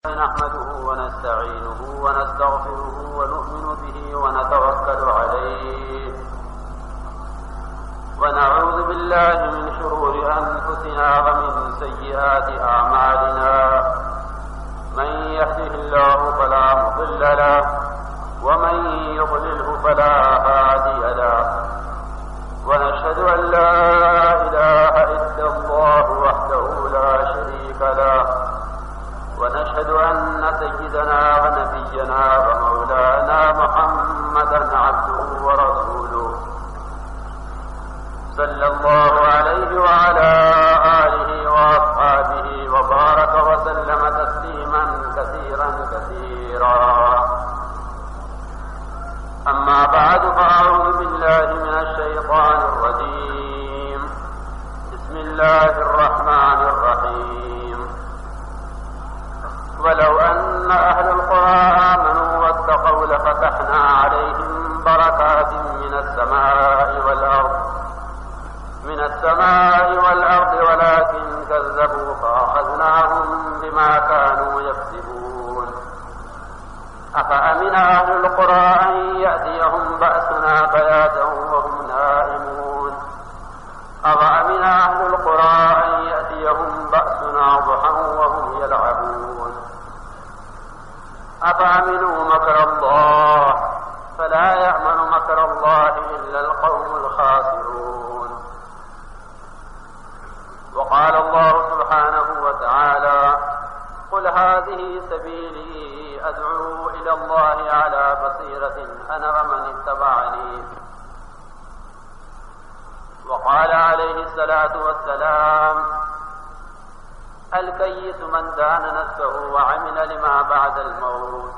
نحمده ونستعينه ونستغفره ونؤمن به ونتوكل عليه ونعوذ بالله من شرور أنفسنا ومن سيئات أعمالنا من يهده الله فلا مضل له ومن يضلله فلا هادي له ونشهد أن لا إله إلا الله وحده لا شريك له ونشهد أن سيدنا ونبينا ومولانا محمدا عبده ورسوله صلى الله عليه وعلى آله وأصحابه وبارك وسلم تسليما كثيرا كثيرا أما بعد فأعوذ بالله من الشيطان الرجيم بسم الله الرحمن الرحيم ولو أن أهل القرى آمنوا واتقوا لفتحنا عليهم بركات من السماء والأرض ولكن كذبوا فأخذناهم بما كانوا يكسبون أفأمن أهل القرى أن يأتيهم بأسنا بياتا وهم نائمون أفأمن أهل القرى أن يأتيهم بأسنا ضحى وهم يلعبون أفأمنوا مكر الله فلا يأمن مكر الله إلا القوم الخاسرون وقال الله سبحانه وتعالى قل هذه سبيلي أدعو إلى الله على بصيرة أنا ومن اتبعني وقال عليه الصلاة والسلام الكيس من دان نفسه وعمل لما بعد الموت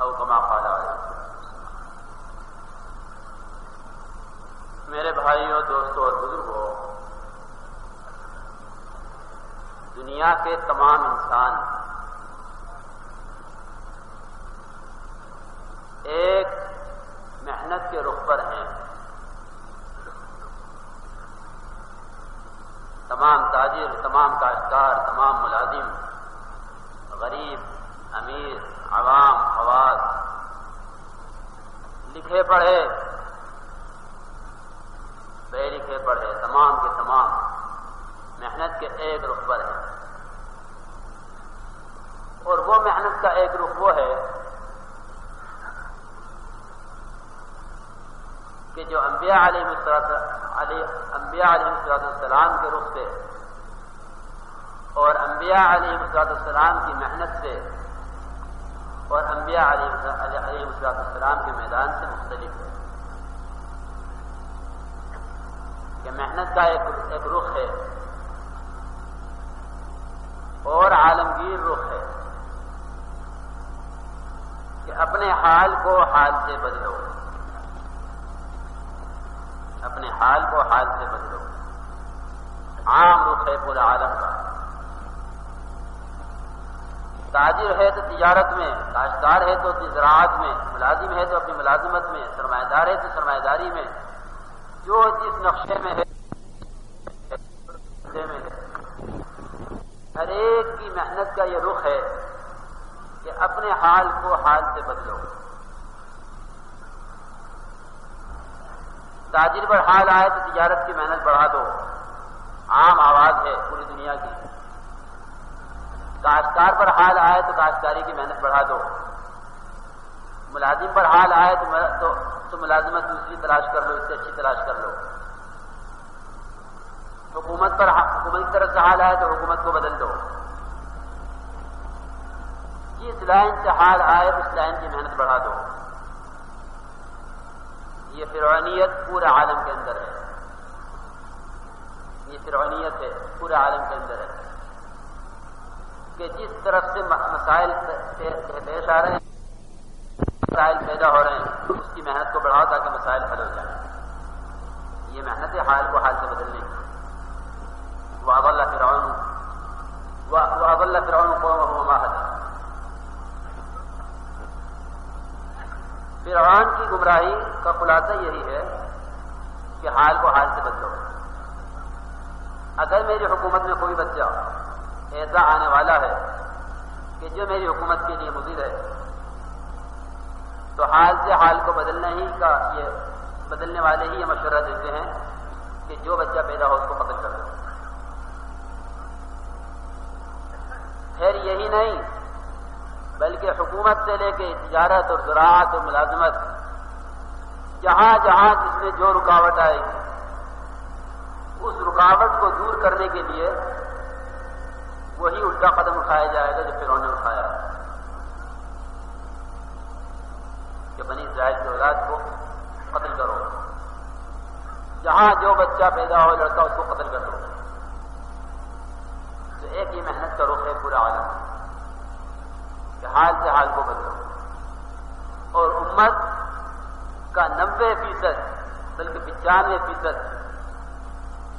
أو كما قال عليه السلام. میرے بھائیوں، دوستوں اور بزرگوں، دنیا کے تمام انسان ایک محنت کے رخ پر ہیں. تمام تاجر، تمام کاشتکار، تمام ملازم، غریب، امیر، عوام، خواص، لکھے پڑھے، بے لکھے پڑھے، تمام کے تمام محنت کے ایک رخ پر ہیں. اور وہ محنت کا ایک رخ وہ ہے کہ جو انبیاء علیہ السلام کے رخ سے اور انبیاء علیہ السلام کی محنت سے اور انبیاء علیہ السلام کے میدان سے مختلف ہے. کہ محنت کا ایک رخ ہے اور عالمگیر رخ ہے کہ اپنے حال کو حال سے بدلو، اپنے حال کو حال سے بدلو. عام رخ ہے پورا عالم کا. تاجر ہے تو تجارت میں، کاشتکار ہے تو زراعت میں، ملازم ہے تو اپنی ملازمت میں، سرمایہ دار ہے تو سرمایہ داری میں. جو جس نقشے میں ہے ہر ایک کی محنت کا یہ رخ ہے کہ اپنے حال کو حال سے بدلو. تاجر پر حال آئے تو تجارت کی محنت بڑھا دو، عام آواز ہے پوری دنیا کی. کاشتکار پر حال آئے تو کاشتکاری کی محنت بڑھا دو. ملازم پر حال آئے تو ملازمت دوسری تلاش کر لو، اس سے اچھی تلاش کر لو. حکومت کی طرف سے حال آئے تو حکومت کو بدل دو. جس لائن سے حال آئے اس لائن کی محنت بڑھا دو. یہ فرعونیت پورے عالم کے اندر ہے. یہ فرعونیت ہے پورے عالم کے اندر ہے کہ جس طرف سے مسائل پیش آ رہے ہیں، مسائل پیدا ہو رہے ہیں، اس کی محنت کو بڑھاؤ تاکہ مسائل حل ہو جائیں. یہ محنت ہے حال کو حال سے بدلنے کی. وَأَضَلَّ فِرْعَوْنُ قَوْمَهُ وَمَا هَدَىٰ. فرعون کی گمراہی کا خلاصہ یہی ہے کہ حال کو حال سے بدلو. اگر میری حکومت میں کوئی بچہ ایسا آنے والا ہے کہ جو میری حکومت کے لیے مضر ہے، تو حال سے حال کو بدلنے والے ہی یہ مشورہ دیتے ہیں کہ جو بچہ پیدا ہو اس کو قتل کر دو۔ پھر یہی نہیں بلکہ حکومت سے لے کے تجارت اور زراعت اور ملازمت، جہاں جہاں جس میں جو رکاوٹ آئے گی اس رکاوٹ کو دور کرنے کے لیے وہی الٹا قدم اٹھایا جائے گا جو فرعون نے اٹھایا کہ بنی اسرائیل کی اولاد کو قتل کرو، جہاں جو بچہ پیدا ہو لڑکا اس کو قتل کر دو۔ تو ایک ہی محنت کا رخ ہے پورا عالم کہ حال سے حال کو بدلو، اور امت کا 90% بلکہ 95%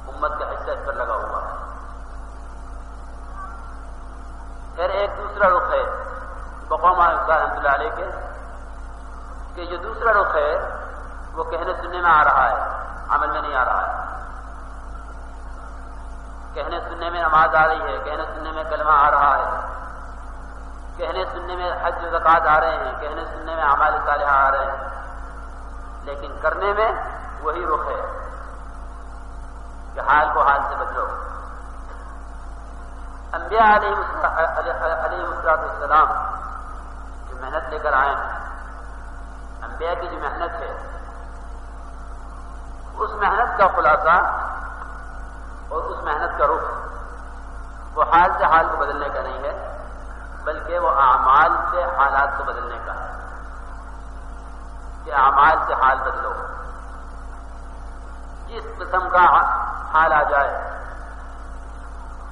امت کا حصہ اس پر لگا ہوا ہے۔ پھر ایک دوسرا رخ ہے بقوم رحمۃ اللہ علیہ کے، کہ جو دوسرا رخ ہے وہ کہنے سننے میں آ رہا ہے، عمل میں نہیں آ رہا ہے۔ کہنے سننے میں نماز آ رہی ہے، کہنے سننے میں کلمہ آ رہا ہے، کہنے سننے میں حج و زکوٰۃ آ رہے ہیں، کہنے سننے میں اعمال صالحہ آ رہے ہیں، لیکن کرنے میں وہی رخ ہے کہ حال کو حال سے بدلو۔ انبیاء علیہ السلام جو محنت لے کر آئے ہیں، انبیاء کی جو محنت ہے اس محنت کا خلاصہ اور اس محنت کا رخ وہ حال سے حال کو بدلنے کا نہیں ہے، بلکہ وہ اعمال سے حالات کو بدلنے کا ہے کہ اعمال سے حال بدلو۔ جس قسم کا حال آ جائے،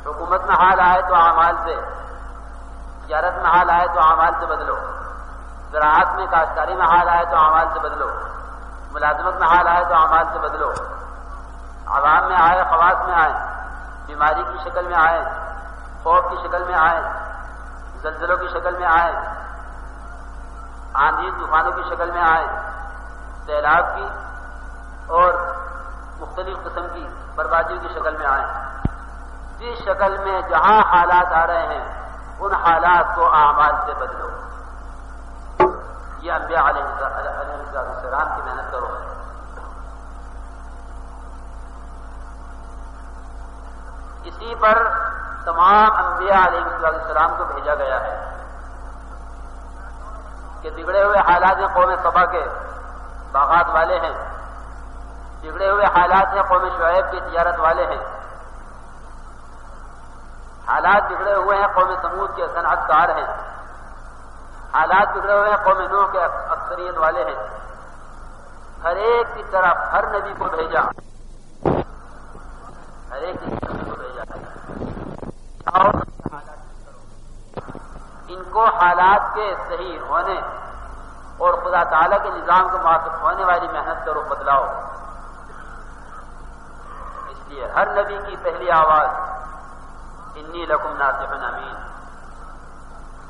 حکومت میں حال آئے تو اعمال سے، تجارت میں حال آئے تو اعمال سے بدلو، زراعت میں کاشتکاری میں حال آئے تو اعمال سے بدلو، ملازمت میں حال آئے تو اعمال سے بدلو، عوام میں آئے، خواص میں آئے، بیماری کی شکل میں آئے، خوف کی شکل میں آئے، زلزلوں کی شکل میں آئے، آندھی طوفانوں کی شکل میں آئے، سیلاب کی اور مختلف قسم کی بربادیوں کی شکل میں آئے، جس شکل میں جہاں حالات آ رہے ہیں ان حالات کو اعمال سے بدلو۔ یہ انبیاء علیہ السلام کی محنت کا رخ ہے۔ اسی پر تمام انبیاء علیہ السلام کو بھیجا گیا ہے کہ بگڑے ہوئے حالات ہیں قوم سبا کے، باغات والے ہیں، بگڑے ہوئے حالات ہیں قوم شعیب کے، تجارت والے ہیں، حالات بگڑے ہوئے ہیں قوم سمود کے، صنعت کار ہیں، حالات بگڑے ہوئے ہیں قوم نوح کے، اکثریت والے ہیں۔ ہر ایک کی طرف ہر نبی کو بھیجا، ہر ایک کی طرف کو بھیجا ہے، ان کو حالات کے صحیح ہونے اور خدا تعالیٰ کے نظام کو موافق ہونے والی محنت کا رخ بدلاؤ۔ اس لیے ہر نبی کی پہلی آواز انی لکم ناصح امین،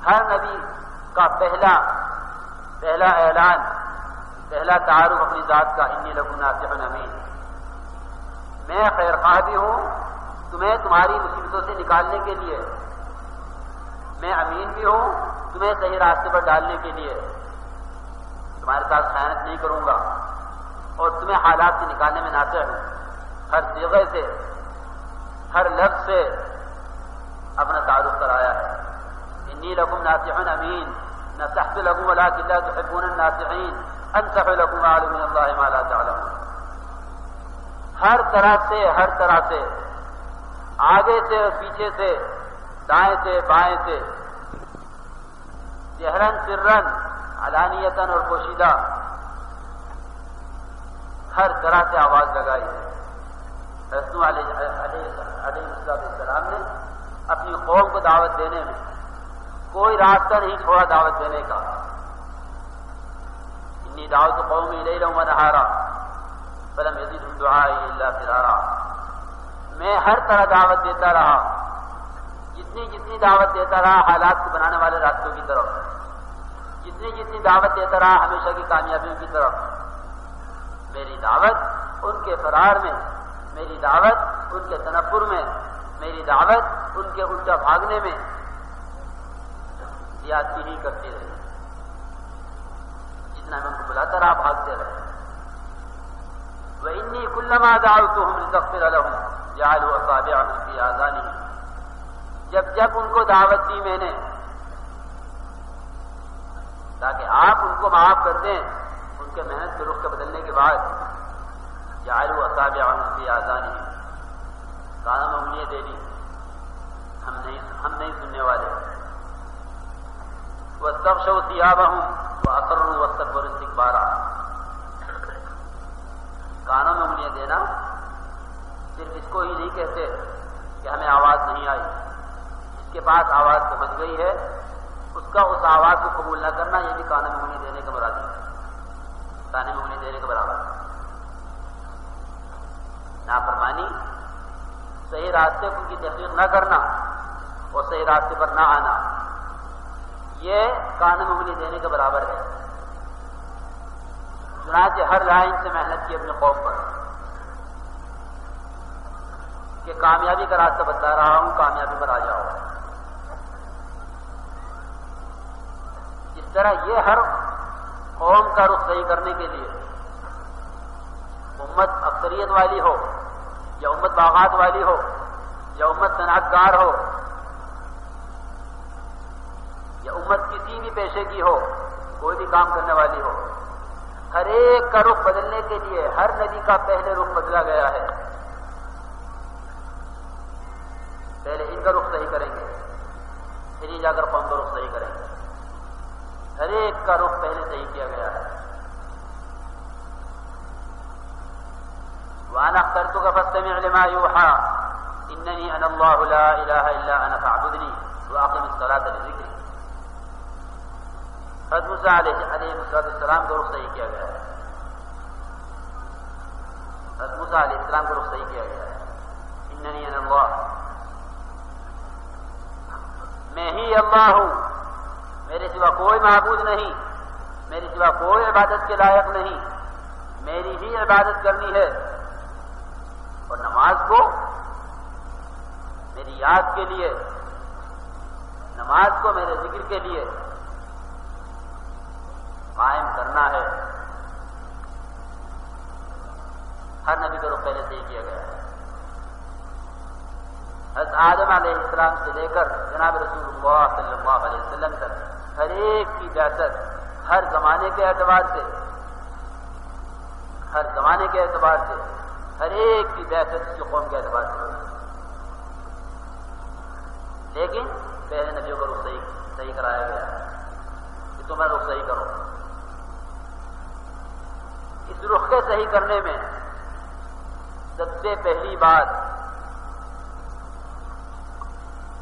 ہر نبی کا پہلا اعلان، پہلا تعارف اپنی ذات کا انی لکم ناصح امین، میں خیر خواہ بھی ہوں تمہیں تمہاری مصیبتوں سے نکالنے کے لیے، میں امین بھی ہوں تمہیں صحیح راستے پر ڈالنے کے لیے، تمہارے ساتھ خیانت نہیں کروں گا اور تمہیں حالات سے نکالنے میں ناصح ہوں۔ ہر صیغے سے، ہر لفظ سے اپنا تعارف کرایا ہے۔ انی لکم ناصح امین، نصحت لکم ولکن لا تحبون الناصحین، انصح لکم واعلم من اللہ ما لا تعلمون۔ ہر طرح سے آگے سے اور پیچھے سے، دائیں سے بائیں سے، جہرن سرن، علانیتاً اور پوشیدہ، ہر طرح سے آواز لگائی ہے۔ رسول علیہ السلام نے اپنی قوم کو دعوت دینے میں کوئی راستہ نہیں چھوڑا دعوت دینے کا۔ انی دعوت قومی لیلا ونہارا فلم یزدہم دعائی الا فرارا، میں ہر طرح دعوت دیتا رہا، جتنی دعوت دیتا رہا حالات کو بنانے والے راستوں کی طرف، جتنی دعوت دیتا رہا ہمیشہ کی کامیابیوں کی طرف۔ میری دعوت ان کے فرار میں، میری دعوت ان کے تنفر میں، میری دعوت ان کے الٹا بھاگنے میں زیادتی ہی کرتی رہی، جتنا میں ان کو بلاتا رہا بھاگتے رہے۔ وَإِنِّي كُلَّمَا دَعَوْتُهُمْ لِتَغْفِرَ لَهُمْ جَعَلُوا أَصَابِعَهُمْ فِي آذَانِهِمْ، جب ان کو دعوت دی میں نے تاکہ آپ ان کو معاف کر دیں، ان کے محنت کے رخ کے بدلنے کے بعد جعلوا أصابعهم في آذانهم، کانوں میں انگلیاں دے دی، ہم نہیں سننے والے۔ واستغشوا ثيابهم وأصروا واستكبروا استكبارا، کانوں میں انگلیاں دینا صرف اس کو ہی نہیں کہتے کہ ہمیں آواز نہیں آئی، جس کے پاس آواز پہنچ گئی ہے اس کا اس آواز کو قبول نہ کرنا، یہ بھی کانوں میں انگلی دینے کے برابر ہے، کانے میں انگلی دینے کے برابر ہے۔ نافرمانی، صحیح راستے کی تحقیق نہ کرنا اور صحیح راستے پر نہ آنا، یہ کان میں انگلی دینے کے برابر ہے۔ چنانچہ ہر لائن سے محنت کی اپنے قوم پر کہ کامیابی کا راستہ بتا رہا ہوں، کامیابی پر آ جاؤ۔ اس طرح یہ ہر قوم کا رخ صحیح کرنے کے لیے، امت اکثریت والی ہو یا امت باغات والی ہو یا امت صنعت کار ہو یا امت کسی بھی پیشے کی ہو، کوئی بھی کام کرنے والی ہو، ہر ایک کا رخ بدلنے کے لیے ہر نبی کا پہلے رخ بدلا گیا ہے۔ پہلے ان کا رخ صحیح کریں گے، پھر ہی جا کر قوم کا رخ صحیح کریں گے۔ ہر ایک کا رخ پہلے صحیح کیا گیا ہے۔ وَأَنَا اخْتَرْتُكَ فَاسْتَمِعْ لِمَا يُوحَىٰ إِنَّنِي أَنَا اللَّهُ لَا إِلَٰهَ إِلَّا أَنَا فَاعْبُدْنِي وَأَقِمِ الصَّلَاةَ لِذِكْرِي۔ حضرت موسیٰ علیہ السلام کو رخ صحیح کیا گیا ہے، حضرت موسیٰ علیہ السلام کو رخ صحیح کیا گیا ہے۔ إِنَّنِي أَنَا اللَّهُ، میں ہی اللہ ہوں، میرے سوا کوئی معبود نہیں، میرے سوا کوئی عبادت کے لائق نہیں، میری ہی عبادت کرنی ہے، اور نماز کو میری یاد کے لیے، نماز کو میرے ذکر کے لیے قائم کرنا ہے۔ ہر نبی کا رخ پہلے سے ہی کیا گیا ہے۔ حضرت آدم علیہ السلام سے لے کر جناب رسول اللہ صلی اللہ علیہ وسلم تک ہر ایک کی بعثت ہر زمانے کے اعتبار سے، ہر زمانے کے اعتبار سے، ہر ایک کی بعثت اس کی قوم کے اعتبار سے ہوئی، لیکن پہلے نبیوں کا رخ صحیح کرایا گیا ہے کہ تمہیں رخ صحیح کرو۔ اس رخ کے صحیح کرنے میں سب سے پہلی بات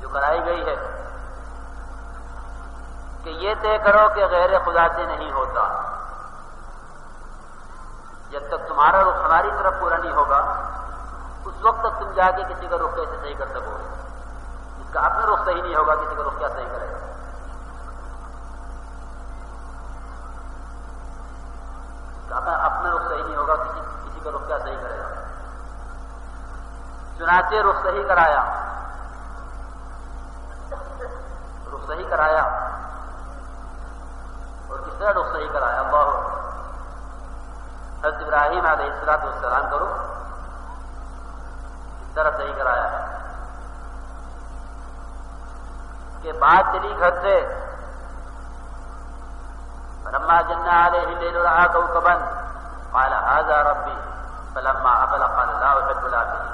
جو کرائی گئی ہے کہ یہ طے کرو کہ غیر خدا سے نہیں ہوتا۔ جب تک تمہارا رخ ہماری طرف پورا نہیں ہوگا اس وقت تک تم جا کے کسی کا رخ کیسے صحیح کر سکو گے؟ جس کا اپنا رخ صحیح نہیں ہوگا کسی کا رخ کیا صحیح کرے گا؟ اپنا رخ صحیح نہیں ہوگا کسی کا رخ کیا صحیح کرے گا؟ چنانچہ رخ صحیح کرایا، رخ صحیح کرایا، اور کس طرح رخ صحیح کرایا؟ اللہ حضرت ابراہیم علیہ السلام کو رخ اس طرح صحیح کرایا ہے کہ بات چلی گھر سے، فلما جن علیہ الليل رأى كوكبا قال هذا ربي فلما أفل قال لا أحب الآفلين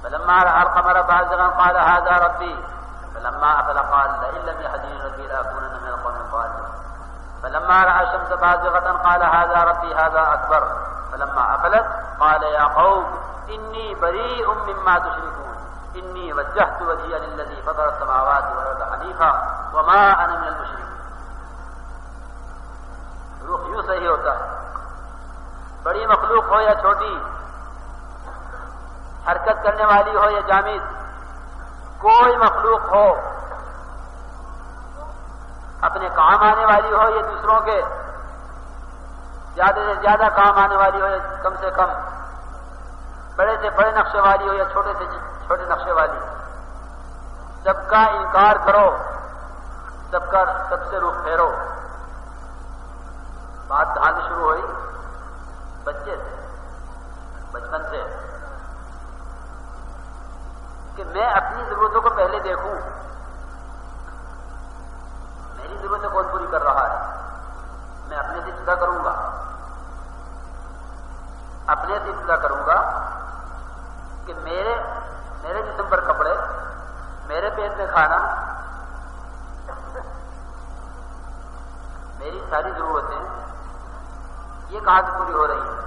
فلما رأى القمر بازغا قال هذا ربي فلما أفل قال لئن لم يهدني ربي لأكونن من القوم الضالين فلما رأى الشمس بازغة قال هذا ربي هذا أكبر فلما أفلت قال يا قوم إني بريء مما تشركون إني وجهت وجهي للذي فطر السماوات والأرض حنيفا وما أنا من المشركين۔ رخ یوں صحیح ہوتا ہے، بڑی مخلوق ہو یا چھوٹی، حرکت کرنے والی ہو یا جامد، کوئی مخلوق ہو، اپنے کام آنے والی ہو یا دوسروں کے زیادہ سے زیادہ کام آنے والی ہو یا کم سے کم، بڑے سے بڑے نقشے والی ہو یا چھوٹے سے چھوٹے نقشے والی، سب کا انکار کرو، سب سے رخ پھیرو۔ بات کہاں سے شروع ہوئی؟ بچے سے، بچپن سے، کہ میں اپنی ضرورتوں کو پہلے دیکھوں، میری ضرورتیں کون پوری کر رہا ہے، میں اپنے سے ابتدا کروں گا، اپنے سے ابتدا کروں گا کہ میرے جسم پر کپڑے، میرے پیٹ میں کھانا، میری ساری ضرورتیں یہ کہاں سے پوری ہو رہی ہیں؟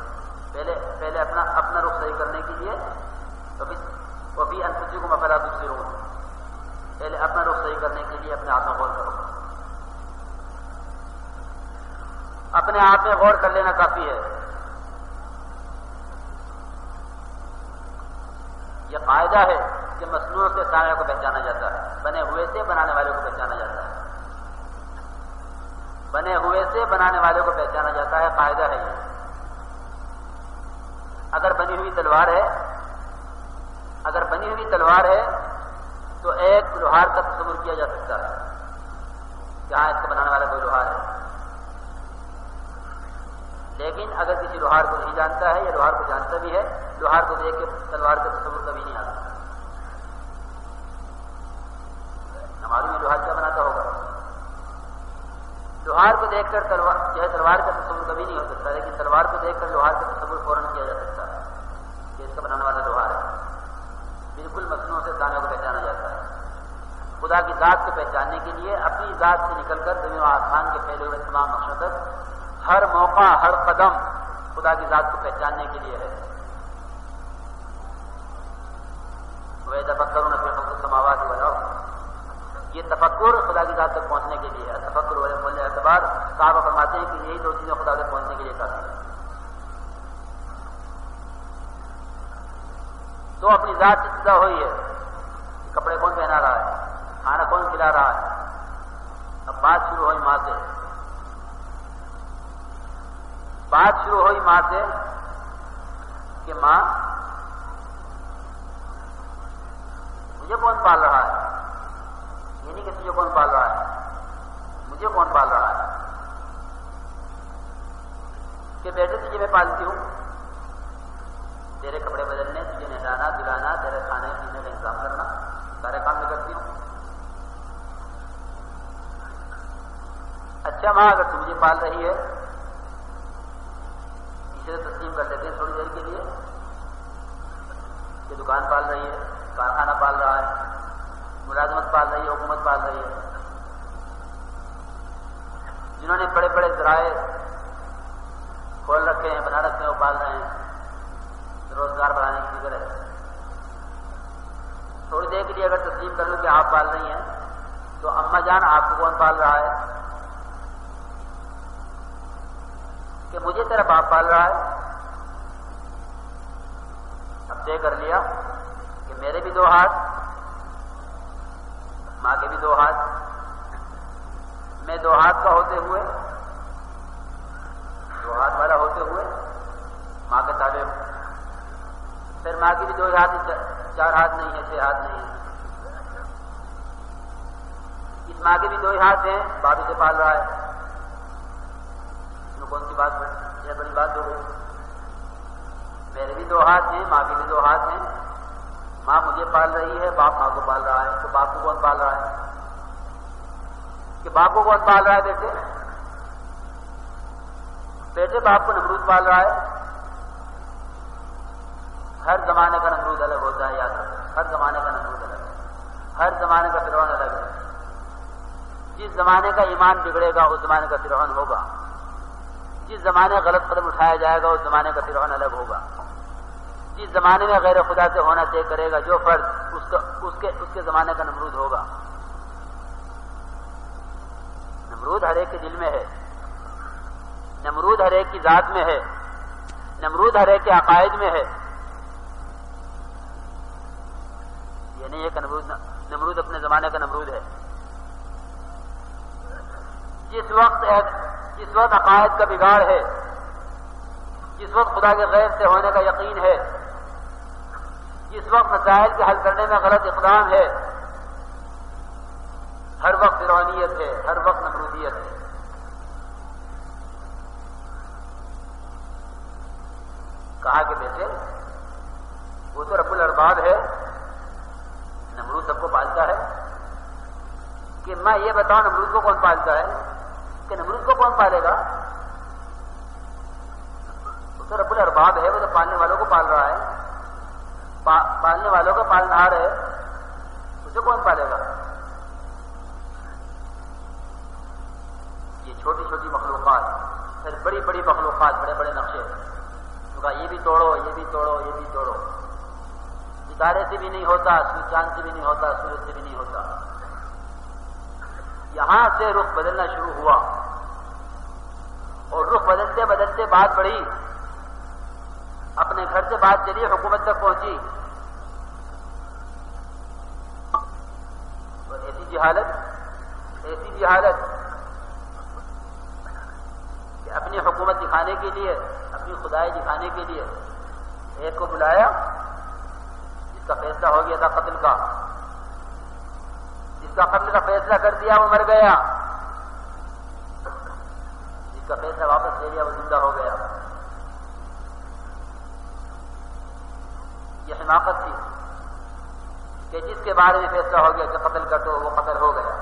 پہلے اپنا رخ صحیح کرنے کے لیے وہ بھی انفسکم افلا تبصرون، پہلے اپنا رخ صحیح کرنے کے لیے اپنے آپ میں غور کرو، اپنے آپ میں غور کر لینا کافی ہے۔ یہ قاعدہ ہے کہ مصنوع سے صانع کو پہچانا جاتا ہے، بنے ہوئے سے بنانے والے کو پہچانا جاتا ہے، بنے ہوئے سے بنانے والے کو پہچانا جاتا ہے، قاعدہ ہے یہ۔ اگر بنی ہوئی تلوار ہے تو ایک لوہار کا تصور کیا جا سکتا ہے کہ ہاں اس کو بنانے والا کوئی لوہار ہے، لیکن اگر کسی لوہار کو نہیں جانتا ہے یا لوہار کو جانتا بھی ہے، لوہار کو دیکھ کے تلوار کا تصور کبھی نہیں آتا۔ معلوم ہے لوہار کیا بناتا ہوگا؟ لوہار کو دیکھ کر تلوار کا تصور کبھی نہیں ہو سکتا، لیکن تلوار کو دیکھ کر لوہار کا تصور فوراً کیا جا سکتا ہے کہ اس کا بنانے والا لوہار ہے۔ بالکل مصنوع سے صانع کو پہچانا جاتا ہے۔ خدا کی ذات کو پہچاننے کے لیے اپنی ذات سے نکل کر زمین و آسمان کے پھیلے ہوئے تمام نقشوں تک ہر موقع، ہر قدم خدا کی ذات کو پہچاننے کے لیے ہے۔ وَيَتَفَكَّرُونَ فِي خَلْقِ السَّمَاوَاتِ وَالْأَرْضِ، یہ تفکر خدا کی ذات تک پہنچنے کے لیے ہے۔ تفکر والاعتبار، صحابہ فرماتے ہیں کہ یہی دو چیزیں خدا تک پہنچنے کے لیے کافی ہیں۔ تو اپنی ذات سے ابتدا ہوئی ہے، کپڑے کون پہنا رہا ہے، کھانا کون کھلا رہا ہے۔ اب بات شروع ہوئی ماں سے، کہ ماں مجھے کون پال رہا ہے، یہ نہیں کہ تجھے کون پال رہا ہے، مجھے کون پال رہا ہے، کہ بیٹے تجھے میں پالتی ہوں، تیرے کپڑے بدلنے، تجھے نہلانا دلانا، تیرے کھانے پینے کا انتظام کرنا، سارے کام میں کرتی ہوں۔ اچھا ماں، اگر تم مجھے پال رہی ہے، اسے تسلیم کر لیتے ہیں تھوڑی دیر کے لیے کہ دکان پال رہی ہے، کارخانہ پال رہا ہے، ملازمت پال رہی ہے، حکومت پال رہی ہے، جنہوں نے بڑے بڑے ذرائع کھول رکھے ہیں، بنا رکھے ہیں، وہ پال رہے ہیں، روزگار بڑھانے کی فکر ہے۔ تھوڑی دیر کے لیے اگر تسلیم کر لوں کہ آپ پال رہی ہیں، تو اماں جان آپ کو کون پال رہا ہے؟ کہ مجھے تیرا باپ پال رہا ہے۔ اب طے کر لیا کہ میرے بھی دو ہاتھ، ماں کے بھی دو ہاتھ، میں دو ہاتھ کا ہوتے ہوئے، دو ہاتھ والا ہوتے ہوئے ماں کے تابع ہوں۔ پھر ماں کی بھی دو ہاتھ، چار ہاتھ نہیں ہے، چھ ہاتھ نہیں ہے، اس ماں کے بھی دو ہاتھ ہیں، باپ اسے پال رہا ہے۔ کون سی بات یہ بڑی بات ہو گئی؟ میرے بھی دو ہاتھ ہیں، ماں کے بھی دو ہاتھ ہیں، ماں مجھے پال رہی ہے، باپ ماں کو پال رہا ہے، تو باپ کو کون پال رہا ہے؟ کہ باپ کو کون پال رہا ہے؟ بیٹے باپ کو نمرود پال رہا ہے۔ ہر زمانے کا نمرود الگ ہوتا ہے، یاد رکھیں، ہر زمانے کا نمرود الگ ہے، ہر زمانے کا فرعون الگ ہے۔ جس زمانے کا ایمان بگڑے گا اس زمانے کا فرعون ہوگا، جس زمانے غلط قدم اٹھایا جائے گا اس زمانے کا فرعون الگ ہوگا، جس زمانے میں غیر خدا سے ہونا طے کرے گا جو فرد، اس کے زمانے کا نمرود ہوگا۔ نمرود ہر ایک کے دل میں ہے، نمرود ہر ایک کی ذات میں ہے، نمرود ہر ایک کے عقائد میں ہے۔ یہ نہیں ہے کہ نمرود اپنے زمانے کا نمرود ہے۔ جس وقت عقائد کا بگاڑ ہے، جس وقت خدا کے غیب سے ہونے کا یقین ہے، جس وقت مسائل کے حل کرنے میں غلط اقدام ہے، ہر وقت فرعونیت ہے، ہر وقت نمرودیت ہے۔ کہا کہ بیٹے وہ تو رب الارباب ہے، نمرود سب کو پالتا ہے، کہ میں یہ بتاؤں نمرود کو کون پالتا ہے؟ کہ نمرود کو کون پالے گا؟ وہ تو رب الارباب ہے، وہ تو پالنے والوں کو پال رہا ہے، پالنے والوں کا پالنہار ہے، اسے کون پالے گا؟ یہ چھوٹی چھوٹی مخلوقات، پھر بڑی بڑی مخلوقات، بڑے بڑے نقشے، یہ بھی توڑو، یہ بھی توڑو، یہ بھی توڑو، ستارے سے بھی نہیں ہوتا، چاند سے بھی نہیں ہوتا، سورج سے بھی نہیں ہوتا۔ یہاں سے رخ بدلنا شروع ہوا، اور رخ بدلتے بدلتے بات بڑھی، اپنے گھر سے بات چلی، حکومت تک پہنچی، اور ایسی جہالت کہ اپنی حکومت دکھانے کے لیے، اپنی خدائی دکھانے کے لیے ایک کو بلایا جس کا فیصلہ ہو گیا تھا قتل کا، جس کا قتل کا فیصلہ کر دیا وہ مر گیا، جس کا فیصلہ واپس لے لیا وہ زندہ ہو گیا۔ یہ حماقت تھی کہ جس کے بارے میں فیصلہ ہو گیا کہ قتل کر دو وہ قتل ہو گیا،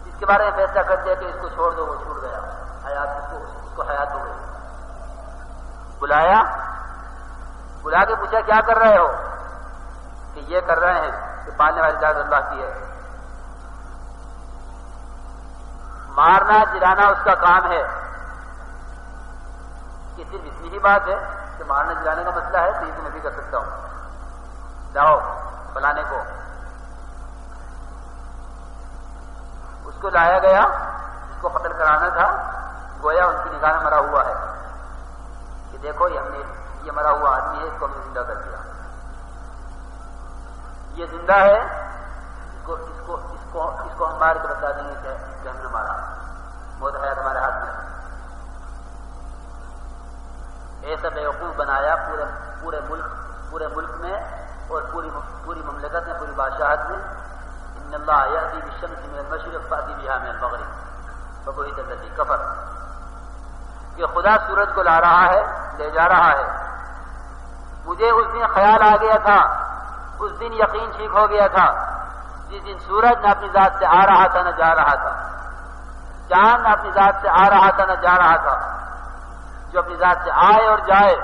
جس کے بارے میں فیصلہ کر دیا کہ اس کو چھوڑ دو وہ چھوٹ گیا، حیات اس کو حیات ہو گئی۔ بلا کے پوچھا کیا کر رہے ہو؟ کہ یہ کر رہے ہیں کہ پالنے والی ذات اللہ کی ہے، مارنا جلانا اس کا کام ہے، کہ صرف اتنی ہی بات ہے کہ مارنے جلانے کا مسئلہ ہے تو یہ تو میں بھی کر سکتا ہوں، جاؤ فلانے کو۔ اس کو لایا گیا، اس کو قتل کرانا تھا، گویا ان کی نگاہ میں مرا ہوا ہے کہ دیکھو یہ مرا ہوا آدمی ہے، اس کو ہم نے زندہ کر دیا، یہ زندہ ہے، اس کو ہم مار کے بتا دیں گے کہ ہم نے مارا، موت حیات ہمارے ہاتھ میں۔ ایسا بیوقوف بنایا پورے ملک میں اور پوری مملکت میں، پوری بادشاہت میں۔ ان اللہ یأتی بالشمس من المشرق فأتی بها من المغرب فبہت الذی کفر، کہ خدا سورج کو لا رہا ہے، لے جا رہا ہے۔ مجھے اس دن خیال آ گیا تھا، اس دن یقین ٹھیک ہو گیا تھا، جس دن سورج نہ اپنی ذات سے آ رہا تھا نہ جا رہا تھا، چاند نہ اپنی ذات سے آ رہا تھا نہ جا رہا تھا۔ جو اپنی ذات سے آئے اور جائے،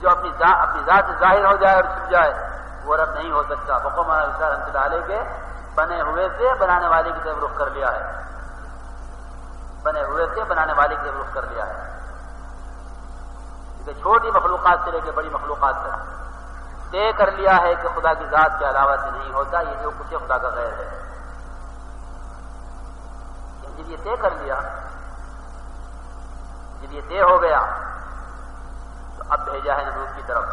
جو اپنی ذات سے ظاہر ہو جائے اور چھپ جائے، وہ رب نہیں ہو سکتا۔ بقوم رحمۃ اللہ علیہ کے بنے ہوئے سے بنانے والے کی طرف رخ کر لیا ہے، بنے ہوئے سے بنانے والے کی طرف رخ کر لیا ہے، کیونکہ چھوٹی مخلوقات سے لے کے بڑی مخلوقات تک طے کر لیا ہے کہ خدا کی ذات کے علاوہ سے نہیں ہوتا، یہ جو کچھ خدا کا غیر ہے۔ جب یہ طے کر لیا، جب یہ طے ہو گیا، تو اب بھیجا ہے نمرود کی طرف